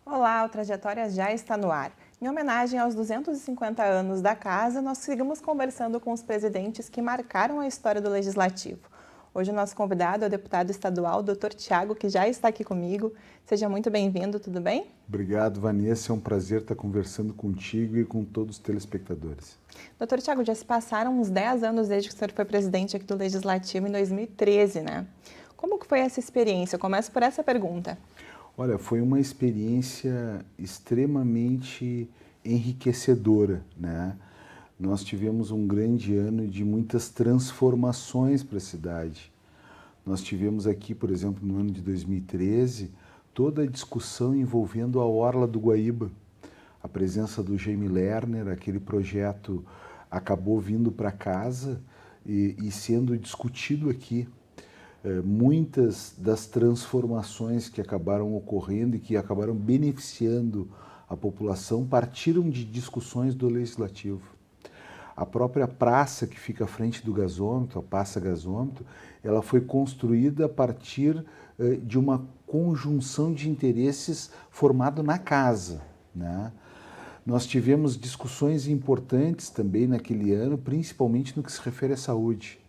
Olá, o Trajetória já está no ar. Em homenagem aos 250 anos da Casa, nós seguimos conversando com os presidentes que marcaram a história do Legislativo. Hoje o nosso convidado é o deputado estadual, Dr. Thiago, que já está aqui comigo. Seja muito bem-vindo, tudo bem? Obrigado, Vanessa. É um prazer estar conversando contigo e com todos os telespectadores. Dr. Thiago, já se passaram uns 10 anos desde que o senhor foi presidente aqui do Legislativo, em 2013, né? Como que foi essa experiência? Eu começo por essa pergunta. Olha, foi uma experiência extremamente enriquecedora, né? Nós tivemos um grande ano de muitas transformações para a cidade. Nós tivemos aqui, por exemplo, no ano de 2013, toda a discussão envolvendo a Orla do Guaíba. A presença do Jaime Lerner, aquele projeto acabou vindo para casa e sendo discutido aqui. Muitas das transformações que acabaram ocorrendo e que acabaram beneficiando a população partiram de discussões do Legislativo. A própria praça que fica à frente do gasômetro, a Praça Gasômetro, ela foi construída a partir de uma conjunção de interesses formado na casa, né? Nós tivemos discussões importantes também naquele ano, principalmente no que se refere à saúde.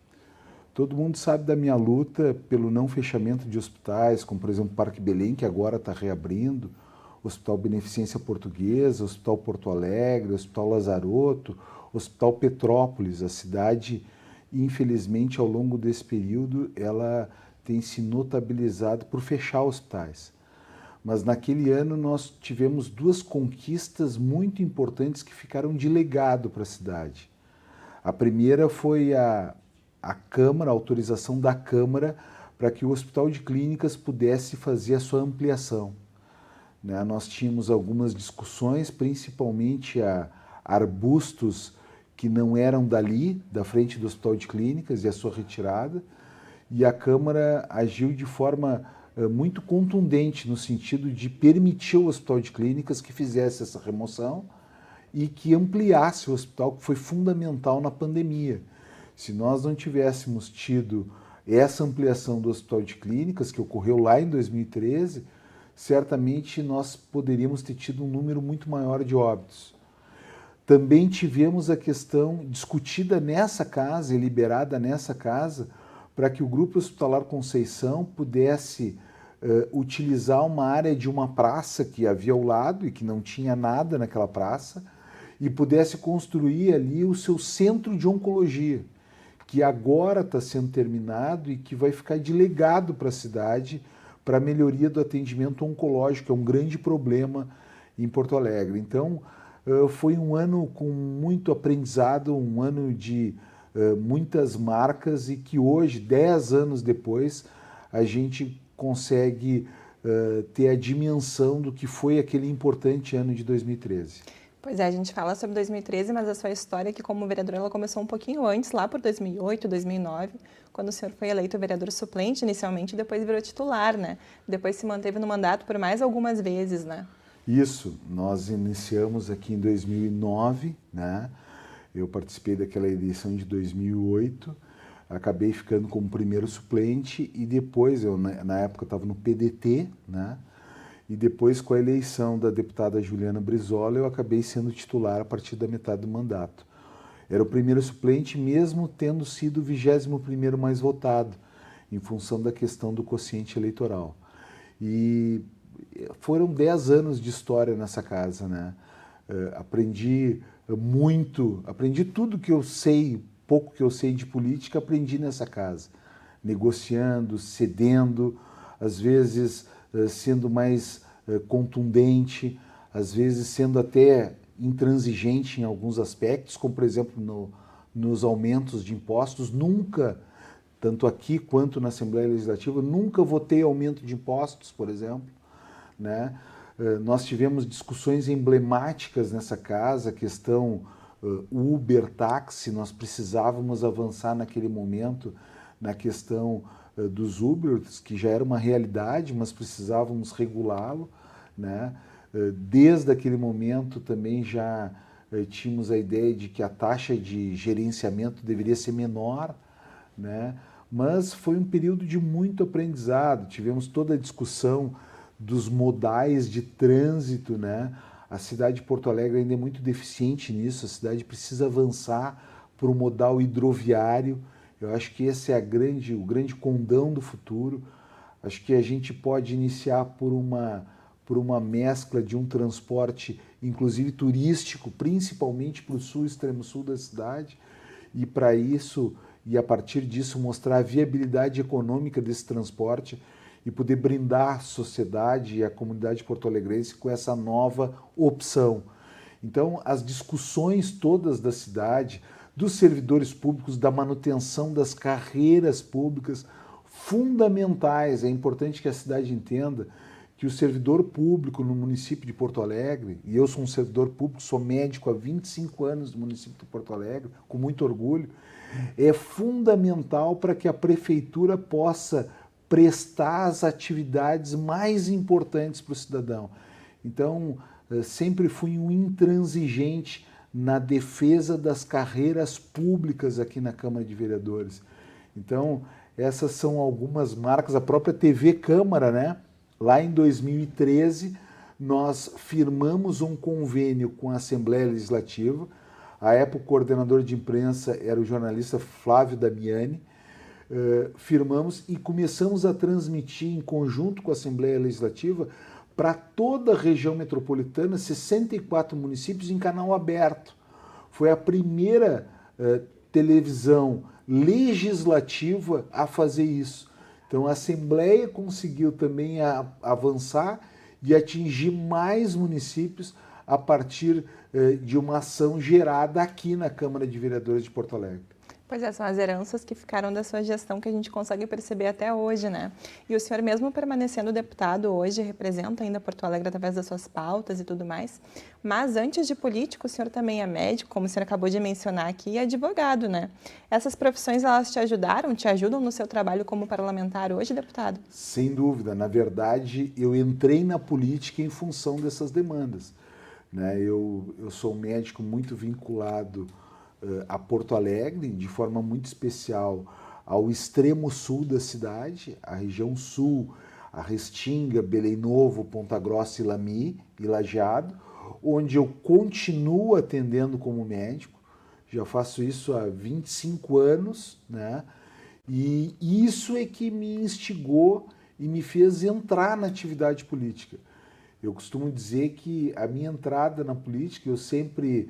Todo mundo sabe da minha luta pelo não fechamento de hospitais, como por exemplo o Parque Belém, que agora está reabrindo, Hospital Beneficência Portuguesa, Hospital Porto Alegre, Hospital Lazaroto, Hospital Petrópolis. A cidade, infelizmente, ao longo desse período, ela tem se notabilizado por fechar hospitais. Mas naquele ano nós tivemos duas conquistas muito importantes que ficaram de legado para a cidade. A primeira foi a Câmara, a autorização da Câmara para que o Hospital de Clínicas pudesse fazer a sua ampliação. Né? Nós tínhamos algumas discussões, principalmente a arbustos que não eram dali, da frente do Hospital de Clínicas e a sua retirada, e a Câmara agiu de forma muito contundente no sentido de permitir ao Hospital de Clínicas que fizesse essa remoção e que ampliasse o hospital, que foi fundamental na pandemia. Se nós não tivéssemos tido essa ampliação do Hospital de Clínicas, que ocorreu lá em 2013, certamente nós poderíamos ter tido um número muito maior de óbitos. Também tivemos a questão discutida nessa casa e liberada nessa casa para que o Grupo Hospitalar Conceição pudesse utilizar uma área de uma praça que havia ao lado e que não tinha nada naquela praça e pudesse construir ali o seu centro de oncologia, que agora está sendo terminado e que vai ficar de legado para a cidade para a melhoria do atendimento oncológico, que é um grande problema em Porto Alegre. Então, foi um ano com muito aprendizado, um ano de muitas marcas e que hoje, 10 anos depois, a gente consegue ter a dimensão do que foi aquele importante ano de 2013. Pois é, a gente fala sobre 2013, mas a sua história aqui como vereador, ela começou um pouquinho antes, lá por 2008, 2009, quando o senhor foi eleito vereador suplente inicialmente e depois virou titular, né? Depois se manteve no mandato por mais algumas vezes, né? Isso, nós iniciamos aqui em 2009, né? Eu participei daquela eleição de 2008, acabei ficando como primeiro suplente e depois, na época eu estava no PDT, né? E depois, com a eleição da deputada Juliana Brizola, eu acabei sendo titular a partir da metade do mandato. Era o primeiro suplente, mesmo tendo sido o 21º mais votado, em função da questão do quociente eleitoral. E foram 10 anos de história nessa casa, né? Aprendi muito, aprendi tudo que eu sei, pouco que eu sei de política, aprendi nessa casa. Negociando, cedendo, às vezes sendo mais contundente, às vezes sendo até intransigente em alguns aspectos, como por exemplo nos aumentos de impostos. Nunca, tanto aqui quanto na Assembleia Legislativa, nunca votei aumento de impostos, por exemplo, né? Nós tivemos discussões emblemáticas nessa casa, a questão Uber, táxi, nós precisávamos avançar naquele momento na questão dos Ubers, que já era uma realidade, mas precisávamos regulá-lo, né? Desde aquele momento também já tínhamos a ideia de que a taxa de gerenciamento deveria ser menor, né? Mas foi um período de muito aprendizado. Tivemos toda a discussão dos modais de trânsito, né? A cidade de Porto Alegre ainda é muito deficiente nisso, a cidade precisa avançar para o modal hidroviário. Eu acho que esse é o grande condão do futuro. Acho que a gente pode iniciar por uma mescla de um transporte, inclusive turístico, principalmente para o sul, extremo sul da cidade, e para isso, e a partir disso, mostrar a viabilidade econômica desse transporte e poder brindar a sociedade e a comunidade porto-alegrense com essa nova opção. Então, as discussões todas da cidade, dos servidores públicos, da manutenção das carreiras públicas, fundamentais. É importante que a cidade entenda que o servidor público no município de Porto Alegre, e eu sou um servidor público, sou médico há 25 anos no município de Porto Alegre, com muito orgulho, é fundamental para que a prefeitura possa prestar as atividades mais importantes para o cidadão. Então, sempre fui um intransigente na defesa das carreiras públicas aqui na Câmara de Vereadores. Então, essas são algumas marcas. A própria TV Câmara, né? Lá em 2013, nós firmamos um convênio com a Assembleia Legislativa. À época, o coordenador de imprensa era o jornalista Flávio Damiani. Firmamos e começamos a transmitir em conjunto com a Assembleia Legislativa para toda a região metropolitana, 64 municípios em canal aberto. Foi a primeira televisão legislativa a fazer isso. Então a Assembleia conseguiu também avançar e atingir mais municípios a partir de uma ação gerada aqui na Câmara de Vereadores de Porto Alegre. Pois é, são as heranças que ficaram da sua gestão que a gente consegue perceber até hoje, né? E o senhor, mesmo permanecendo deputado hoje, representa ainda Porto Alegre através das suas pautas e tudo mais. Mas antes de político, o senhor também é médico, como o senhor acabou de mencionar aqui, e advogado, né? Essas profissões, elas te ajudam no seu trabalho como parlamentar hoje, deputado? Sem dúvida. Na verdade, eu entrei na política em função dessas demandas, né? Eu sou um médico muito vinculado a Porto Alegre, de forma muito especial ao extremo sul da cidade, a região sul, a Restinga, Belém Novo, Ponta Grossa e Lamy e Lajeado, onde eu continuo atendendo como médico, já faço isso há 25 anos, né? E isso é que me instigou e me fez entrar na atividade política. Eu costumo dizer que a minha entrada na política, eu sempre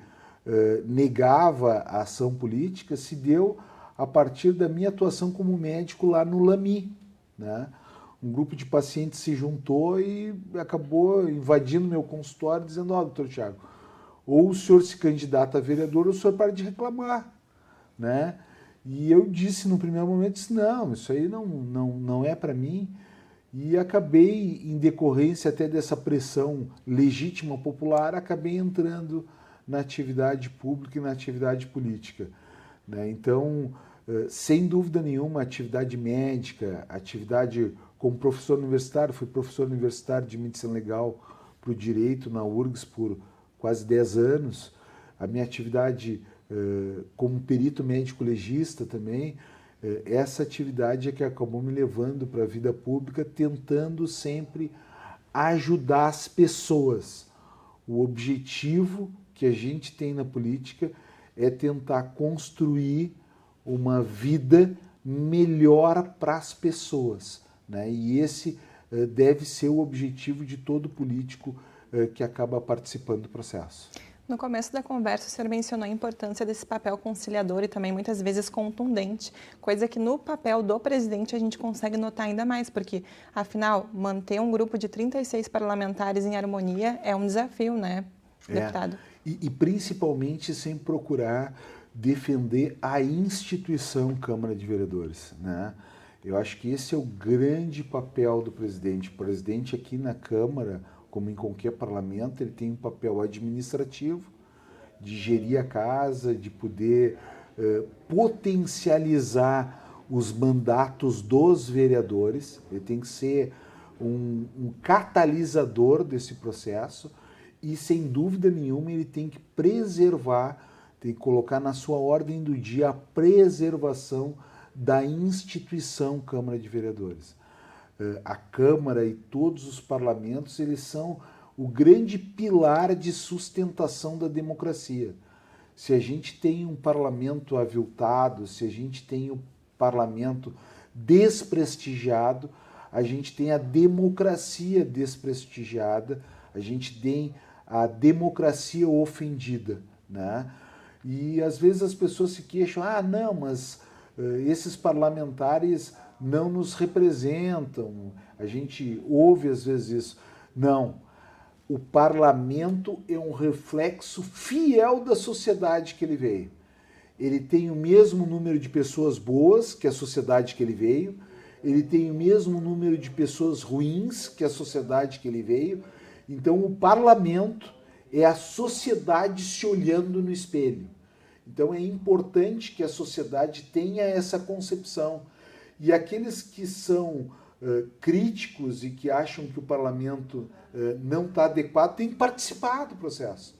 negava a ação política, se deu a partir da minha atuação como médico lá no Lamy, né? Um grupo de pacientes se juntou e acabou invadindo meu consultório dizendo: ó, doutor Thiago, ou o senhor se candidata a vereador ou o senhor para de reclamar, né? E eu disse no primeiro momento, não, isso aí não é para mim. E acabei, em decorrência até dessa pressão legítima popular, acabei entrando na atividade pública e na atividade política, né? Então, sem dúvida nenhuma, atividade médica, atividade como professor universitário, fui professor universitário de medicina legal para o direito na URGS por quase 10 anos, a minha atividade como perito médico legista também, essa atividade é que acabou me levando para a vida pública, tentando sempre ajudar as pessoas. O objetivo que a gente tem na política é tentar construir uma vida melhor para as pessoas, né? E esse deve ser o objetivo de todo político que acaba participando do processo. No começo da conversa, o senhor mencionou a importância desse papel conciliador e também muitas vezes contundente, coisa que no papel do presidente a gente consegue notar ainda mais, porque, afinal, manter um grupo de 36 parlamentares em harmonia é um desafio, né, deputado? E principalmente sem procurar defender a instituição Câmara de Vereadores, né? Eu acho que esse é o grande papel do presidente. O presidente aqui na Câmara, como em qualquer parlamento, ele tem um papel administrativo, de gerir a casa, de poder potencializar os mandatos dos vereadores, ele tem que ser um catalisador desse processo e, sem dúvida nenhuma, ele tem que preservar, tem que colocar na sua ordem do dia a preservação da instituição Câmara de Vereadores. A Câmara e todos os parlamentos, eles são o grande pilar de sustentação da democracia. Se a gente tem um parlamento aviltado, se a gente tem o parlamento desprestigiado, a gente tem a democracia desprestigiada, a gente tem a democracia ofendida, né? E às vezes as pessoas se queixam, não, mas esses parlamentares não nos representam, a gente ouve às vezes isso. Não, o parlamento é um reflexo fiel da sociedade que ele veio. Ele tem o mesmo número de pessoas boas que a sociedade que ele veio, ele tem o mesmo número de pessoas ruins que a sociedade que ele veio. Então o parlamento é a sociedade se olhando no espelho. Então é importante que a sociedade tenha essa concepção. E aqueles que são críticos e que acham que o parlamento não está adequado, têm que participar do processo.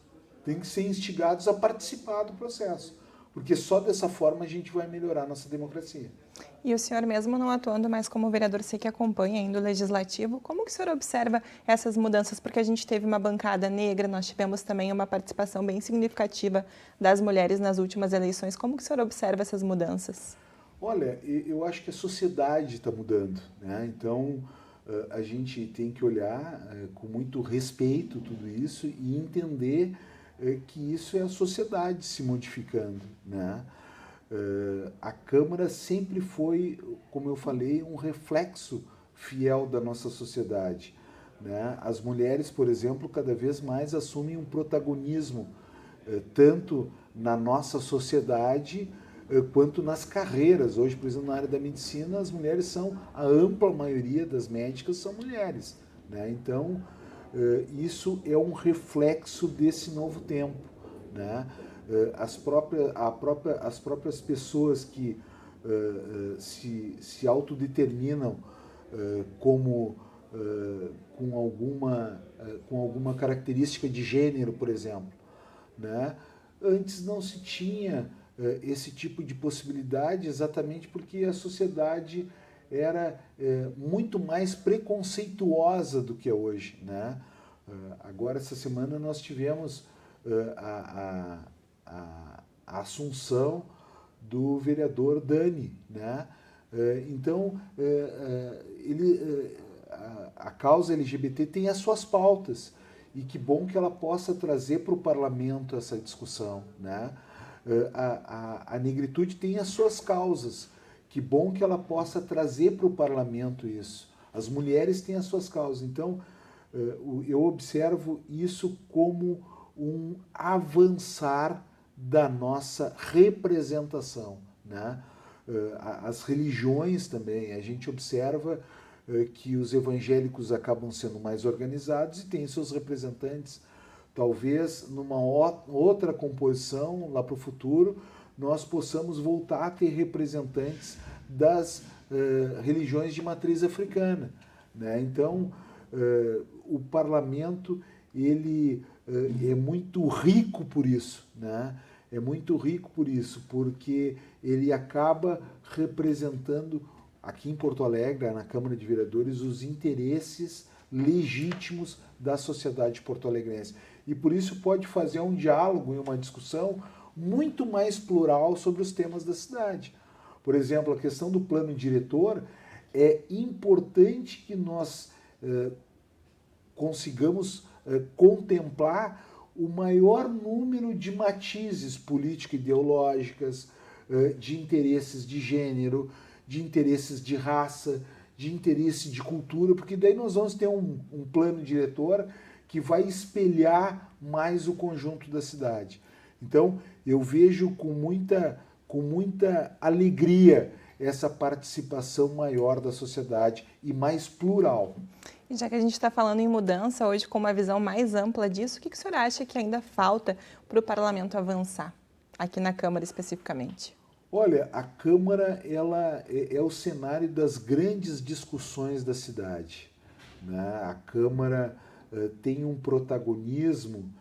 Têm que ser instigados a participar do processo. Porque só dessa forma a gente vai melhorar a nossa democracia. E o senhor, mesmo não atuando mais como vereador, sei que acompanha ainda o Legislativo, como que o senhor observa essas mudanças? Porque a gente teve uma bancada negra, nós tivemos também uma participação bem significativa das mulheres nas últimas eleições. Como que o senhor observa essas mudanças? Olha, eu acho que a sociedade está mudando, né? Então, a gente tem que olhar com muito respeito tudo isso e entender que isso é a sociedade se modificando, né? A Câmara sempre foi, como eu falei, um reflexo fiel da nossa sociedade, né? As mulheres, por exemplo, cada vez mais assumem um protagonismo, tanto na nossa sociedade quanto nas carreiras. Hoje, por exemplo, na área da medicina, as mulheres são, a ampla maioria das médicas são mulheres, né? Então, isso é um reflexo desse novo tempo, né? As próprias pessoas que se autodeterminam como com alguma característica de gênero, por exemplo, né? Antes não se tinha esse tipo de possibilidade exatamente porque a sociedade era muito mais preconceituosa do que é hoje, né? Agora, essa semana, nós tivemos a assunção do vereador Dani, né? Então, a causa LGBT tem as suas pautas, e que bom que ela possa trazer para o parlamento essa discussão, né? A negritude tem as suas causas, que bom que ela possa trazer para o parlamento isso. As mulheres têm as suas causas. Então, eu observo isso como um avançar da nossa representação, né? As religiões também, a gente observa que os evangélicos acabam sendo mais organizados e têm seus representantes. Talvez numa outra composição, lá para o futuro, nós possamos voltar a ter representantes das religiões de matriz africana, né? Então, o parlamento, ele é muito rico por isso, né? É muito rico por isso, porque ele acaba representando, aqui em Porto Alegre, na Câmara de Vereadores, os interesses legítimos da sociedade porto-alegrense. E por isso pode fazer um diálogo e uma discussão muito mais plural sobre os temas da cidade. Por exemplo, a questão do plano diretor, é importante que nós consigamos contemplar o maior número de matizes político-ideológicas, de interesses de gênero, de interesses de raça, de interesse de cultura, porque daí nós vamos ter um plano diretor que vai espelhar mais o conjunto da cidade. Então, eu vejo com muita alegria essa participação maior da sociedade e mais plural. E já que a gente está falando em mudança hoje, com uma visão mais ampla disso, o que o senhor acha que ainda falta para o parlamento avançar, aqui na Câmara especificamente? Olha, a Câmara ela é o cenário das grandes discussões da cidade, né? A Câmara tem um protagonismo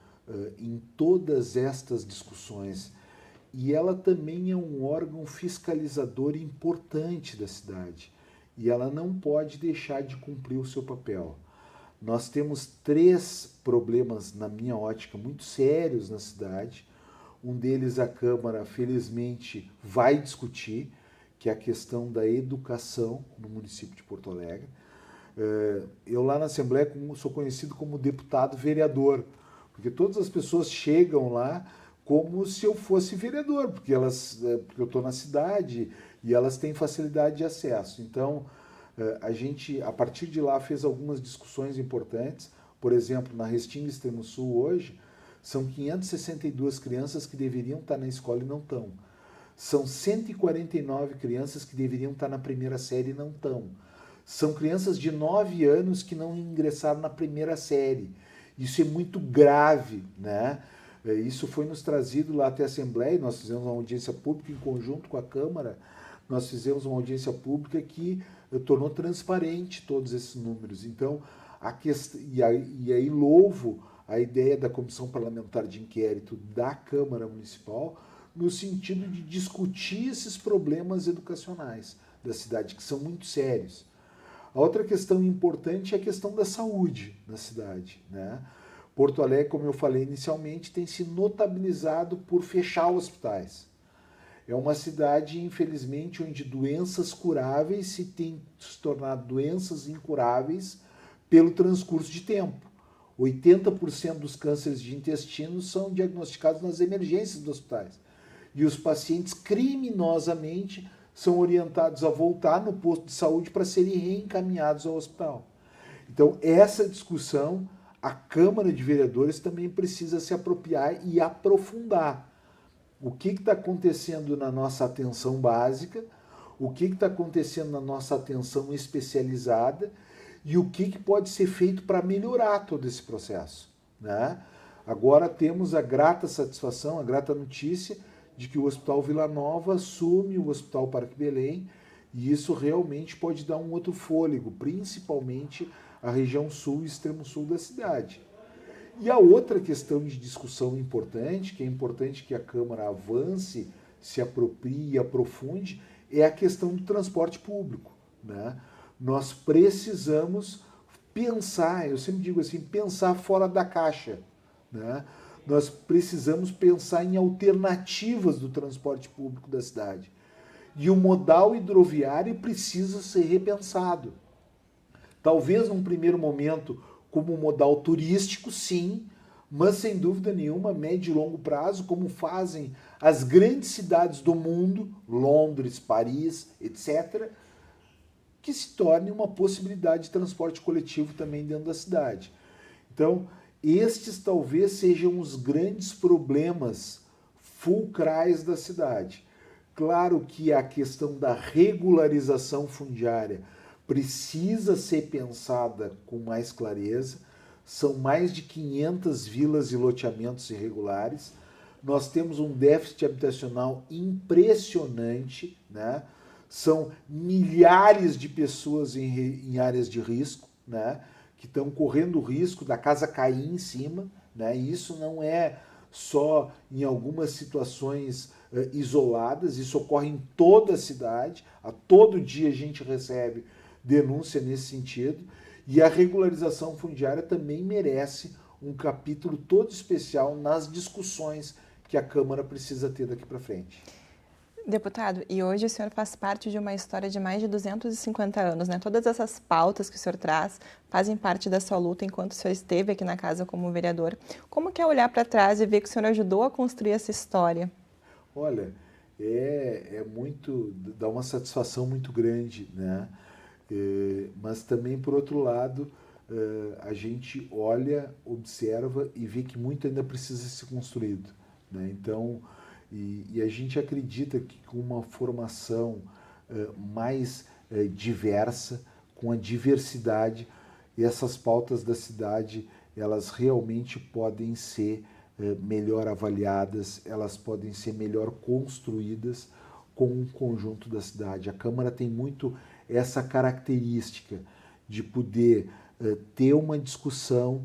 em todas estas discussões e ela também é um órgão fiscalizador importante da cidade e ela não pode deixar de cumprir o seu papel. Nós temos três problemas, na minha ótica, muito sérios na cidade. Um deles a Câmara, felizmente, vai discutir, que é a questão da educação no município de Porto Alegre. Eu lá na Assembleia sou conhecido como deputado vereador, porque todas as pessoas chegam lá como se eu fosse vereador, porque porque eu estou na cidade e elas têm facilidade de acesso. Então, a gente, a partir de lá, fez algumas discussões importantes. Por exemplo, na Restinga Extremo Sul hoje, são 562 crianças que deveriam estar na escola e não estão. São 149 crianças que deveriam estar na primeira série e não estão. São crianças de 9 anos que não ingressaram na primeira série. Isso é muito grave, né? Isso foi nos trazido lá até a Assembleia, nós fizemos uma audiência pública em conjunto com a Câmara, nós fizemos uma audiência pública que tornou transparente todos esses números. Então, e aí louvo a ideia da Comissão Parlamentar de Inquérito da Câmara Municipal no sentido de discutir esses problemas educacionais da cidade, que são muito sérios. A outra questão importante é a questão da saúde na cidade, né? Porto Alegre, como eu falei inicialmente, tem se notabilizado por fechar hospitais. É uma cidade, infelizmente, onde doenças curáveis se têm se tornado doenças incuráveis pelo transcurso de tempo. 80% dos cânceres de intestino são diagnosticados nas emergências dos hospitais. E os pacientes, criminosamente, são orientados a voltar no posto de saúde para serem reencaminhados ao hospital. Então, essa discussão, a Câmara de Vereadores também precisa se apropriar e aprofundar. O que está acontecendo na nossa atenção básica, o que está acontecendo na nossa atenção especializada e o que pode ser feito para melhorar todo esse processo, né? Agora temos a grata satisfação, a grata notícia de que o Hospital Vila Nova assume o Hospital Parque Belém e isso realmente pode dar um outro fôlego, principalmente a região sul e extremo sul da cidade. E a outra questão de discussão importante, que é importante que a Câmara avance, se aproprie e aprofunde, é a questão do transporte público, né? Nós precisamos pensar, eu sempre digo assim, pensar fora da caixa, né? Nós precisamos pensar em alternativas do transporte público da cidade. E o modal hidroviário precisa ser repensado. Talvez num primeiro momento como um modal turístico, sim, mas sem dúvida nenhuma, médio e longo prazo, como fazem as grandes cidades do mundo, Londres, Paris, etc., que se torne uma possibilidade de transporte coletivo também dentro da cidade. Então, estes talvez sejam os grandes problemas fulcrais da cidade. Claro que a questão da regularização fundiária precisa ser pensada com mais clareza. São mais de 500 vilas e loteamentos irregulares. Nós temos um déficit habitacional impressionante, né? São milhares de pessoas em áreas de risco, né? Que estão correndo o risco da casa cair em cima, né? E isso não é só em algumas situações isoladas, isso ocorre em toda a cidade. A todo dia a gente recebe denúncia nesse sentido. E a regularização fundiária também merece um capítulo todo especial nas discussões que a Câmara precisa ter daqui para frente. Deputado, e hoje o senhor faz parte de uma história de mais de 250 anos, né? Todas essas pautas que o senhor traz fazem parte da sua luta enquanto o senhor esteve aqui na casa como vereador. Como que é olhar para trás e ver que o senhor ajudou a construir essa história? Olha, dá uma satisfação muito grande, né? Mas também, por outro lado, a gente olha, observa e vê que muito ainda precisa ser construído, né? Então, e a gente acredita que com uma formação mais diversa, com a diversidade, essas pautas da cidade, elas realmente podem ser melhor avaliadas, elas podem ser melhor construídas, com o conjunto da cidade. A Câmara tem muito essa característica de poder ter uma discussão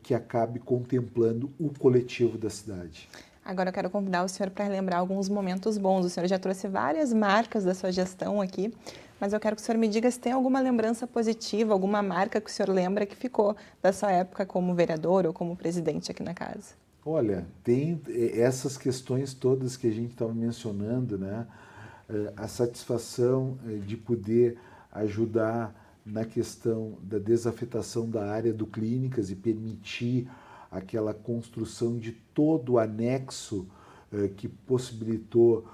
que acabe contemplando o coletivo da cidade. Agora eu quero convidar o senhor para relembrar alguns momentos bons. O senhor já trouxe várias marcas da sua gestão aqui, mas eu quero que o senhor me diga se tem alguma lembrança positiva, alguma marca que o senhor lembra que ficou da sua época como vereador ou como presidente aqui na casa. Olha, tem essas questões todas que a gente estava mencionando, né? A satisfação de poder ajudar na questão da desafetação da área do clínicas e permitir aquela construção de todo o anexo que possibilitou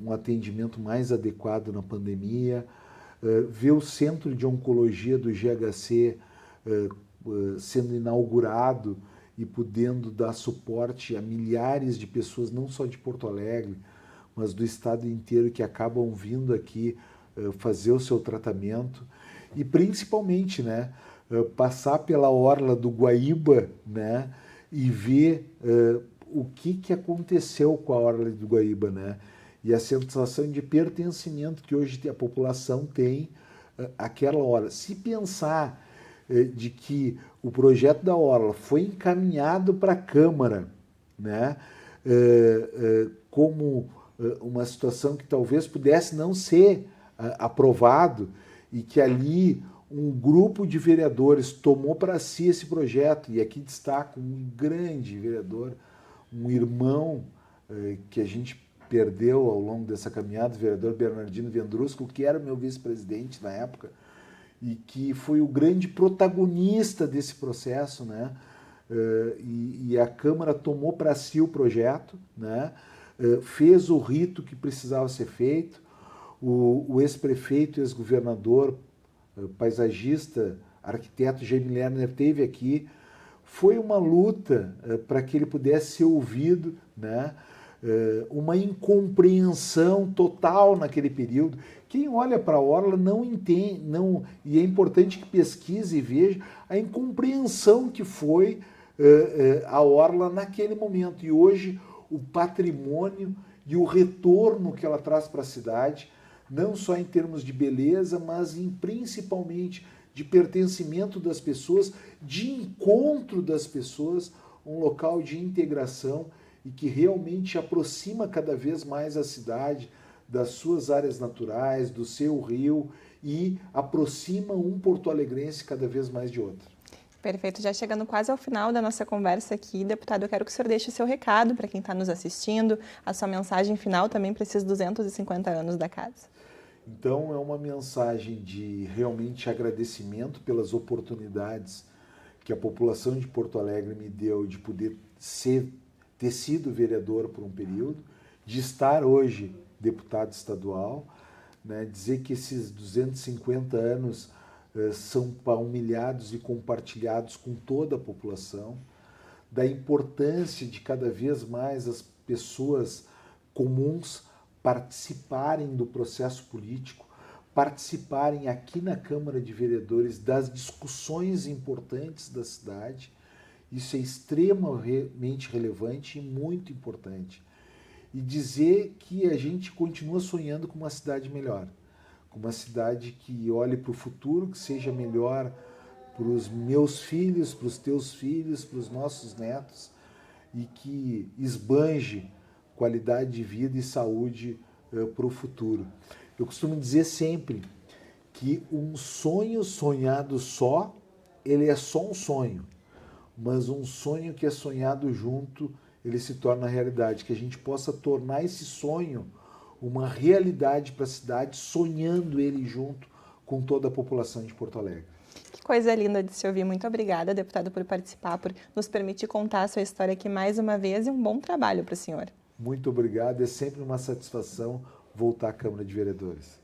um atendimento mais adequado na pandemia, ver o Centro de Oncologia do GHC sendo inaugurado e podendo dar suporte a milhares de pessoas, não só de Porto Alegre, mas do estado inteiro, que acabam vindo aqui fazer o seu tratamento. E principalmente, né, passar pela orla do Guaíba, né, e ver o que aconteceu com a orla do Guaíba, né, e a sensação de pertencimento que hoje a população tem àquela orla. Se pensar de que o projeto da orla foi encaminhado para a Câmara, né, como uma situação que talvez pudesse não ser aprovado, e que ali um grupo de vereadores tomou para si esse projeto, e aqui destaco um grande vereador, um irmão que a gente perdeu ao longo dessa caminhada, o vereador Bernardino Vendrusco, que era o meu vice-presidente na época, e que foi o grande protagonista desse processo, né? E a Câmara tomou para si o projeto, né? Fez o rito que precisava ser feito. O ex-prefeito, ex-governador, paisagista, arquiteto Jaime Lerner esteve aqui. Foi uma luta para que ele pudesse ser ouvido, né? Uma incompreensão total naquele período. Quem olha para a orla não entende, e é importante que pesquise e veja a incompreensão que foi a orla naquele momento. E hoje o patrimônio e o retorno que ela traz para a cidade, não só em termos de beleza, mas principalmente de pertencimento das pessoas, de encontro das pessoas, um local de integração e que realmente aproxima cada vez mais a cidade das suas áreas naturais, do seu rio, e aproxima um porto-alegrense cada vez mais de outro. Perfeito, já chegando quase ao final da nossa conversa aqui, deputado, eu quero que o senhor deixe o seu recado para quem está nos assistindo, a sua mensagem final também para esses 250 anos da casa. Então, é uma mensagem de realmente agradecimento pelas oportunidades que a população de Porto Alegre me deu de poder ter sido vereador por um período, de estar hoje deputado estadual, né, dizer que esses 250 anos são palmilhados e compartilhados com toda a população, da importância de cada vez mais as pessoas comuns participarem do processo político, participarem aqui na Câmara de Vereadores das discussões importantes da cidade. Isso é extremamente relevante e muito importante. E dizer que a gente continua sonhando com uma cidade melhor, com uma cidade que olhe para o futuro, que seja melhor para os meus filhos, para os teus filhos, para os nossos netos, e que esbanje qualidade de vida e saúde para o futuro. Eu costumo dizer sempre que um sonho sonhado só, ele é só um sonho, mas um sonho que é sonhado junto, ele se torna realidade, que a gente possa tornar esse sonho uma realidade para a cidade, sonhando ele junto com toda a população de Porto Alegre. Que coisa linda de se ouvir. Muito obrigada, deputado, por participar, por nos permitir contar a sua história aqui mais uma vez, e um bom trabalho para o senhor. Muito obrigado, é sempre uma satisfação voltar à Câmara de Vereadores.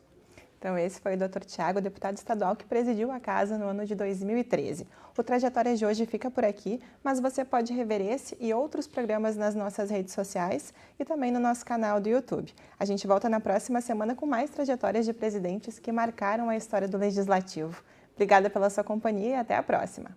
Então, esse foi o Dr. Tiago, deputado estadual que presidiu a casa no ano de 2013. O Trajetória de hoje fica por aqui, mas você pode rever esse e outros programas nas nossas redes sociais e também no nosso canal do YouTube. A gente volta na próxima semana com mais trajetórias de presidentes que marcaram a história do Legislativo. Obrigada pela sua companhia e até a próxima!